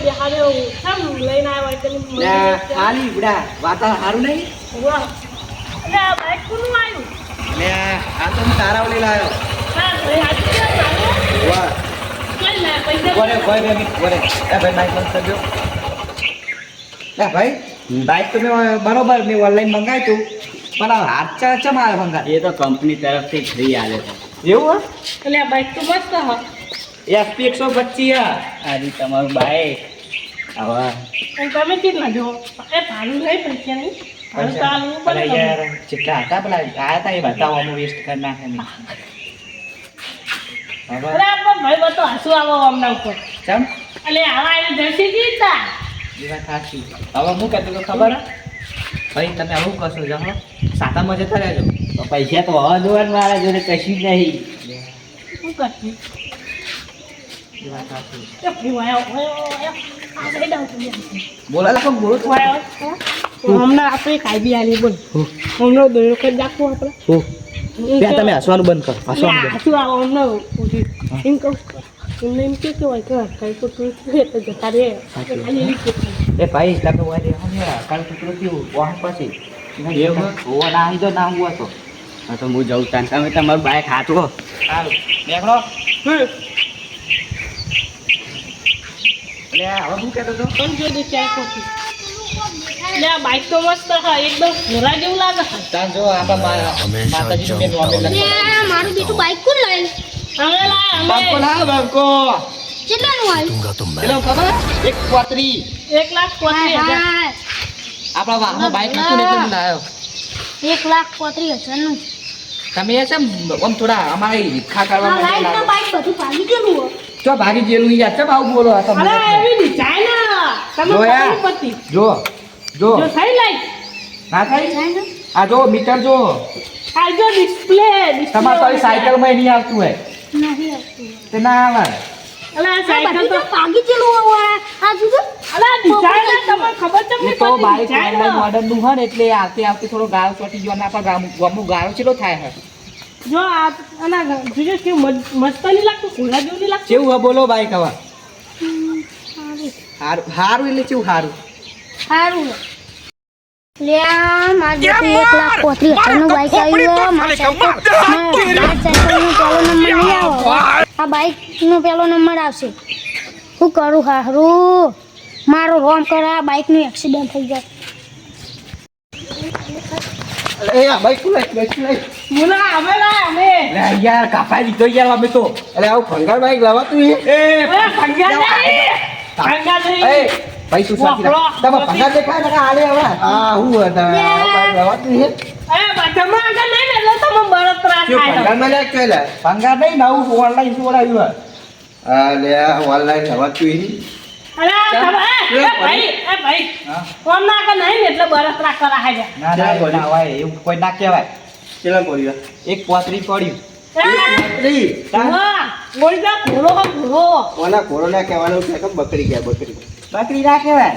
બેહાડે કેમ લઈને આવ્યો એટલે ખાલી બડા વાતા સારું નહીં વાહ એટલે આ બાઈક કોનું આવ્યું અને આ તો હું તારા ઓલી લાવ્યો હા ભાઈ આજે કેમ આવ્યો વાહ કઈ લે પૈસા બોરે ભાઈ બેબી બોરે એ ભાઈ બાઈક બંધ કરજો ના ભાઈ બાઈક તો મેં બરોબર મેં ઓનલાઈન મંગાવ્યું હતું પણ આ હાથ ચમ આવે મંગા એ તો કંપની તરફથી ફ્રી આલે છે એવું એટલે આ બાઈક તો મસ્ત હા એસપી 125 આજે તમારું બાઈક હવે અને તમે કેટલા જો એ ભાડું લઈ પૈસા નહીં ભાડું ચાલુ અરે યાર કેટલા હતા પેલા આયા હતા એ બતાવવામાં વેસ્ટ કરી નાખે ને હવે અરે પણ ભાઈ બતો હસુ આવો અમના ઉપર ચમ એટલે આવા એને જર્સી જીતા એ વાત સાચી હવે હું કહેતો તો ખબર હે? ભાઈ તમે આવું કરશો જાણો સાતામાં જતા રહેજો તો પૈસા તો હવે જોવાનું મારા જોડે કશું જ નહીં શું કરતી એ વાત સાચી એ ભાઈ વાયો આ સાઈડ આવતો બોલા લોકો બોલો તો વાયો હમણાં આપણે ખાઈ બી આલી બોલ હમણાં દોડો કરી નાખવું આપણે ત્યાં તમે હસવાનું બંધ કરો હસવાનું બંધ શું આવો હમણાં પૂછી એમ કહું એમને એમ કે હોય કે કઈ તો તું તો જતા રે ખાલી એવી કે એ ભાઈ તમે વારે કાલ ટુકડો થયું વાહન પછી એવું? હોવા ના આવી તો ના હું હતો હા તો હું જઉં તાન તમે તમારું બાઈક હાથવો સારું નીકળો એટલે હવે શું કહેતો હતો પણ જો દે ચાર કોફી લે આ બાઈક તો મસ્ત હા એકદમ ઘોડા જેવું લાગે છે તાન જો આપણા માતાજીનું મેં નોમે લખ્યું મારું બેટું બાઈક કોણ લાવી અમે લાય બાંકો અમે ના બાંકો કેટલાનું આવ્યું પેલો ખબર એક પોતરી 1,35,000 આપણા વાહમાં બાઈક નતું ને એટલે હું લાવ્યો 1,35,000 નું તમે એ છે આમ થોડા અમારે ઈચ્છા કરવા આ માટે લાઈટ ના લાવો. બાઈક બધું ભાગી ગયેલું હો ચો ભાગી જેલું યાર ચમ આવું બોલો આ તમે અરે એવી ડિઝાઇન તમે જોયા? ખબર પતી જો જો જો થઈ લઈ ના થાય જાય ને આ જો મીટર જો આ જો ડિસ્પ્લે તમારે તો સાયકલમાં નહીં આવતું હોય નહીં આવતું તે ના આવે અલા આ સાયકલ બધું તો તો ભાગી ગયેલું હો આ જુદો અલા ડિઝાઇન તમને ખબર છે એ તો બાઈક ઓનલાઈન મોડર્નનું હોય ને એટલે આવતે આવતે થોડો ગાળો ચોટી ગયો અને આપણા ગામનું ગાળો ચેટલો થાય હે જો આ અલા જોજો કે મસ્ત નહીં લાગતું ઘોડા જેવું નહીં લાગતું કેવું હે બોલો બાઈક હવે સારું હારું એટલે કેવું હારું સારું લે આ માર બેટું 1,35,000 નું બાઈક આવ્યું માર સાયકલ નો પેલો નંબર નહીં આવો આ બાઈક નો પેલો નંબર આવશે શું કરું હારું મારો રોમ કરા બાઈક નું એક્સિડન્ટ થઈ જાય એ આ બાઈક લઈ મુલા અમે લાય અમે અરે યાર કાપાઈ દીધો યાર અમે તો અરે આવું ભંગાર બાઈક લાવા તું એ ભંગા નહીં ભંગા એ નહીં ભાઈ તું સાચી રાખ તમે ભંગાર દેખાય ને આલે હવે હા હું હતા બાઈક લાવા તું હે એ બધામાં આગળ નહીં ને એટલે તમે બળતરા કેવું થાય ભંગાર માં લે કેલા ભંગાર નહીં નવું ઓનલાઈન છોડાયું આ લે ઓનલાઈન લાવા તું હી અલા તમે એ ભાઈ હા કોમ ના આગળ નહીં ને એટલે બળતરા કરા હાજર ના ના ના હોય એવું કોઈ ના કહેવાય ચેલા પડ્યું એક પોતરી પડ્યું વાહ બોલતા ઘોડો ઘોડો ઓલા કોરોના કહેવાનું છે કે બકરી ગયા બકરી બકરી ના કહેવાય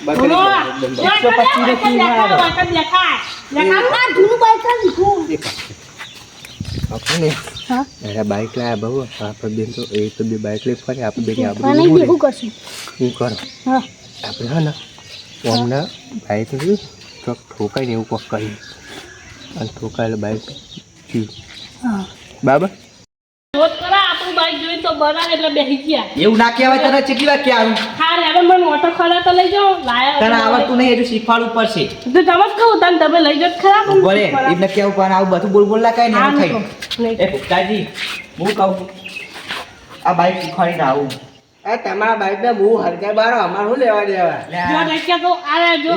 બકરી ઘોડો કહેવાય. 125 ની કિંમત દેખાય આ જૂનું બાઈક આ લીધું આપણે હા અરે બાઈક લાયા બહુ આપણે બેન તો એ તો બે બાઈક લઈ ફરે આપણે બેની નહીં આબરૂ શું કરશું શું કરો હા આપણે હા ને ઓમના બાઈક ને ચોક ઠોકાય ને એવું કોક કરી અને ઠોકાયેલું બાઈક થયું હા બરાબર રોજ કરા આપણું બાઈક જોઈ તો બનાવે એટલે બેસી ગયા એવું ના કહેવાય તને કેટલી વાર કે આવ્યું હા હવે મને ઓટો ખરા તો લઈ જાઓ તને લાયા આવડતું નહીં હજુ શીખવાડવું પડશે તો તમે જ કહું તમે લઈ જાઓ ખરા પણ બોલે એમને કેવું પણ આવું બધું બોલ બોલ ના કઈ હા, નહીં નહીં થઈ એ પુખ્તાજી હું કહું આ બાઈક શીખવાડીને આવું તમારા બાઈક ને બહુ હરકાઈ બારો અમારે શું લેવા દેવા જો દેખ્યા તો આ જો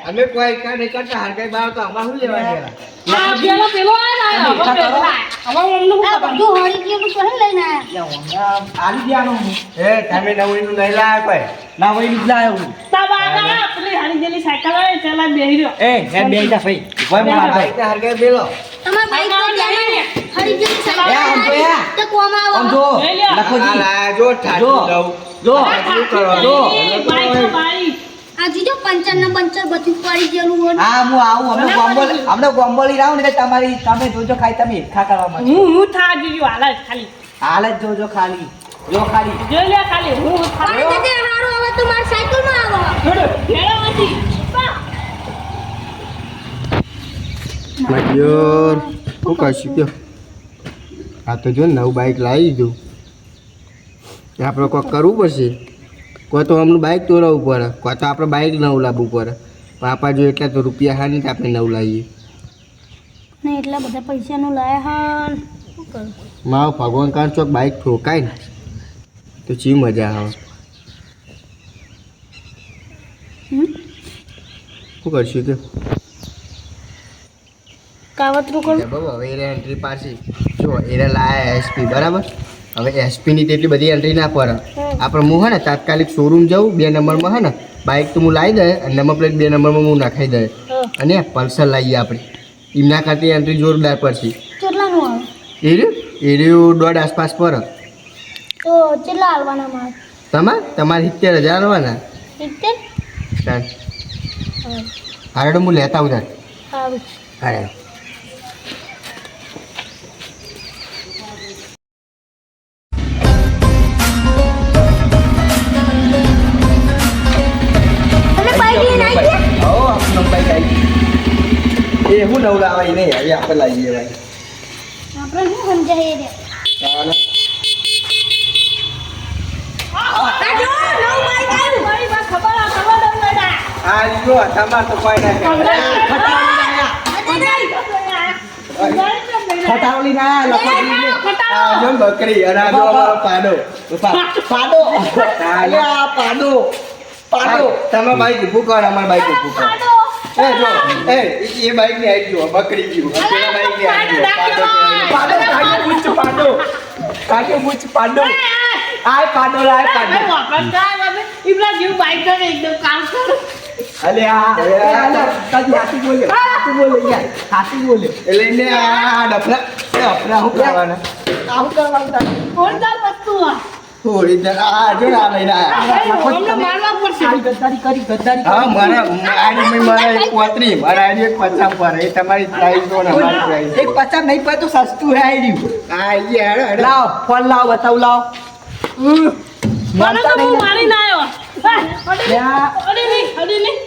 અમે કોઈ કા નહીં કરતા હરકાઈ બારો તો અમારે શું લેવા દેવા આ પેલો આયા હવે પેલો હવે અમને શું આ ખબર બધું હળી ગયેલું તો હે લઈને આયા આલી દેવાનું હું એ તમે નવણીનું લઈ લાયા કોઈ ના વહી નીકળા આવ્યું તબાગા પેલી હારી જેલી સાયકલ આવે ચાલા બેહી રહ્યો એ મેં બે જા ભાઈ ભાઈ મારા ભાઈ બાઈક ને હરકાઈ બેલો તમાર બાઈક તો ત્યાં હળી ગયેલી એ આમ તો સાયકલ યા. તો કોમાં આમ આવો જો લઈ લ્યો. આ લખોજી લાયા જો ઠાઠું જો. દઉં જો શું કરો જો. બાઈક આ જીજો પંચર ને પંચર બધું પડી ગયેલું હોય હા હું આવું અમને ગોમ્બોલી રાવ ને તમારી તમે જોજો ખાઈ તમે ઈચ્છા કરવા માટે હું થા જીજો હાલ ખાલી હાલ જ જોજો ખાલી જો ખાલી જો લે ખાલી હું પાણી દે હારું હવે તો મારી સાયકલમાં આવો ખેડામાંથી મજૂર હું કહીશું કયો આ તો જો નવું બાઇક લાવી દીધું આપણે કોઈ કરવું પડશે કોઈ તો અમનું બાઇક તોડવું પડે કોઈ તો આપણે બાઇક નવું લાવવું પડે પાપા જો એટલા તો રૂપિયા હા નહીં તો આપણે નવું લાવીએ ને એટલા બધા પૈસાનું લાયા હા શું કરું મારો ભગવાન કારણ ચોક બાઇક ઠોકાય ને તો ચી મજા આવે શું કરશું કે કાવતરું કરું બાબુ હવે એને એન્ટ્રી પાછી જો એને લાયા એસપી બરાબર હવે એસપીની તેટલી બધી એન્ટ્રી ના પડે આપણે હું હે ને તાત્કાલિક શોરૂમ જાઉં 2 નંબરમાં હે ને બાઇક તો હું લાવી દે અને નંબર પ્લેટ 2 નંબરમાં હું નાખાઈ દે અને પલ્સર લાવીએ આપણે એમના ખાતે એન્ટ્રી જોરદાર પડશે કેટલાનું આવે એરિયું 1.5 આસપાસ પર તો કેટલા હાલવાના મારે તમારે 70,000 આવવાના 70 હારે હું લેતા આવું તાર સારું હારે તમે બાઈક લઈને આવી ગયા હો આપણો બાઈક આવી એ હું નવું લાવાય નહીં હવે આપણે લાવીએ ભાઈ આપણે શું સમજાય રે ચાલો કાજો નવું બાઈક આવ્યું મારી વાત ખબર બેટા આ જો તમાર તો કોઈ ના ખટાવલી ના લખોટી આ જો બકરી અને આ જો અમારો પાડો પાડો અલે આ પાડો તમે બાઈક ઊભું કર અમાર બાઈક ઊભું કર એ જો એ બાઈક ની આઈ જો બકરી ગયું પેલા બાઈક ની આઈ જો પાડો કાકે મુચ પાડો આય પાડો લાય પાડો ઇબ્રા જીવ બાઈક ને એકદમ કામ કર અલે આ હાથી બોલે યાર હાથી બોલે એટલે એને આ ડફરા હું કરવાના આવું કરવાનું તારે જોરદાર વસ્તુ આ થોડી દર આ જો ના લઈને આયા અમને મારવા પડશે ગદ્દારી હા મારા એક પોતરી મારા આડી એક 50 પર એ તમારી પ્રાઇસ નો ને અમારી પ્રાઇસ એક 50 નહીં પર તો સસ્તું હે આડી આ યાર લાવ ફોન લાવ બતાવ લાવ મને તો હું મારી ના આવ્યો અડી નહીં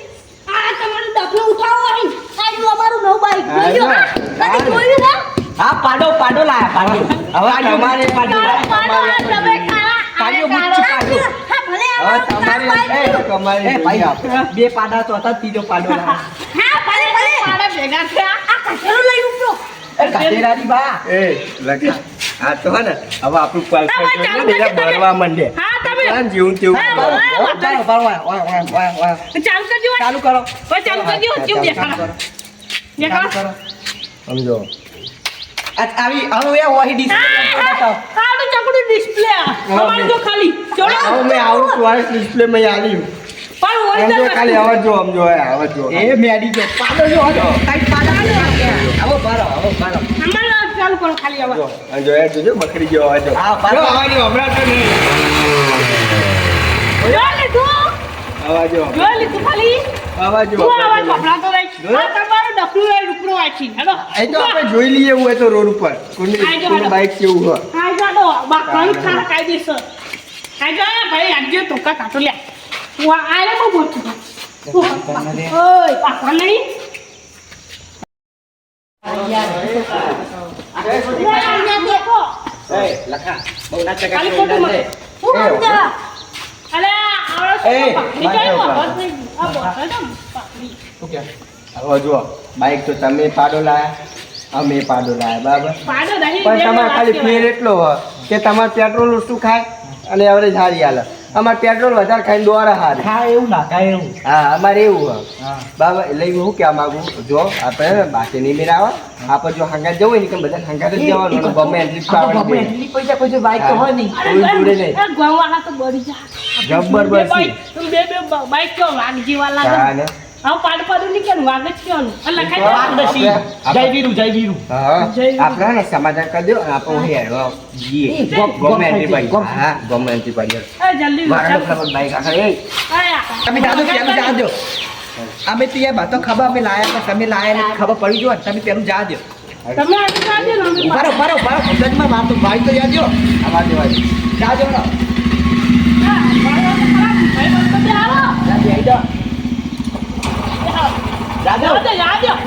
આ તમારું ડબલું ઉઠાવો અહીં આ જો અમારું નવું બાઈક જોયું હા કદી જોયું ના હા પાડો લાયા પાડો હવે આ તમારે પાડો પાડો આ ડબે ખાવા પાડો મુચ્ચ પાડો હા ભલે હવે તમારી તમારી ભાઈ બે પાડા તો હતા ત્રીજો પાડો લાયા હા ભલે પાડા ભેગા થયા આ કચરો લઈ ઉપરો કાટેરાની બા એ લખા આ તો હે ને હવે આપણું પલ્સર જોઈને એના ભરવા માંડે હા તમે જીવું તેવું ચાલુ કરજો ચાલુ કરો ચાલુ કરજો જીવ દેખાડો સમજો આવી હવે ઓહી ડિસ્પ્લે કાળું ચકડું ડિસ્પ્લે અમારે જો ખાલી જોડો હવે મેં આવું ટોરેસ ડિસ્પ્લે માં આલ્યું પણ સમજો ઓરિજિનલ ખાલી હવે જો સમજો હવે જો એ મેડી જો પાડો જો કાઈ પાડા આવો બારો અમારે ચાલુ કરો ખાલી હવે જો જો એ જોજો બકરી જેવો હવે જો હા, પાડો. જો, હવે જો હમણાં તો નહીં જોઈ લીધું હવે જો ખાલી હવે જો તું આવા કપડા તો રહી આ તમારું ડફલું લઈ રૂપરો વાંચી હેલો એ તો આપણે જોઈ લઈએ એવું હોય તો રોડ ઉપર કોની બાઈક કેવું હોય આ જાડો બાકણ ખા કાયદેસર આ જા ભાઈ આજે તો કાટો લે હું આલે બહુ બોલતો ઓય પાકા નહીં એ લખા બહુ ના ચકા ખાલી ફોટો મળે હું સમજા અલે આવડો એ, પકડી માથે ગયો ઉપર. બસ નહીં આ બસ પકડી હવે જો બાઈક તો તમે પાડો લાયા અમે પાડો લાયા બરાબર પાડો નહીં પણ તમારે ખાલી ફેર એટલો હોય કે તમારે પેટ્રોલ ઓછું ખાય અને એવરેજ સારી હાલે અમારે પેટ્રોલ વધારે ખાઈને દોરા હારી હા એવું ના કાય એવું હા અમારે એવું હોય બરાબર એટલે હું કહેવા માંગુ જો આપણે બાકી નહીં મેળાવા આપણે જો હંગાત જવું હોય ને કે બધા હંગાત જ જવાનું અને ગમે એટલી પાવાની એટલી પૈસા બાઈક તો હોય નહીં અરે કોઈ જોડે નહીં. ગવાલા તો બળી જા જબ્બર બરસી. બે બાઈક કેવો વાગ જેવા હા લાગે ને હા પાડું નહીં કેવું વાગ જ કેવાનું એટલે ખાઈ આપણે- જય વીરુ હા આપણે ને સમાધાન કરી દો અને આપણે અહીં હેરવા જઈએ ગમે એટલી પડી હા ગમે એટલી પડી જલ્દી મારા ખબર બાઈક આગળ એ આયા તમે જાજો પેલું જાજો અમે તો યાર તો ખબર અમે લાયા પણ તમે લાયા ને ખબર પડી જો તમે પેલું જાજો તમે આગળ જાજો ને અમે ઉભા રહો, ઉભા રહો, ઉભા રહો. મગજમાં મારતો ભાઈ તો યાદ રહ્યો. આવા દેવાય. જાજો ને. હા, ભાઈ બંધ કરી આવો જાજો, આઈ જાઓ. જાજો. જાજો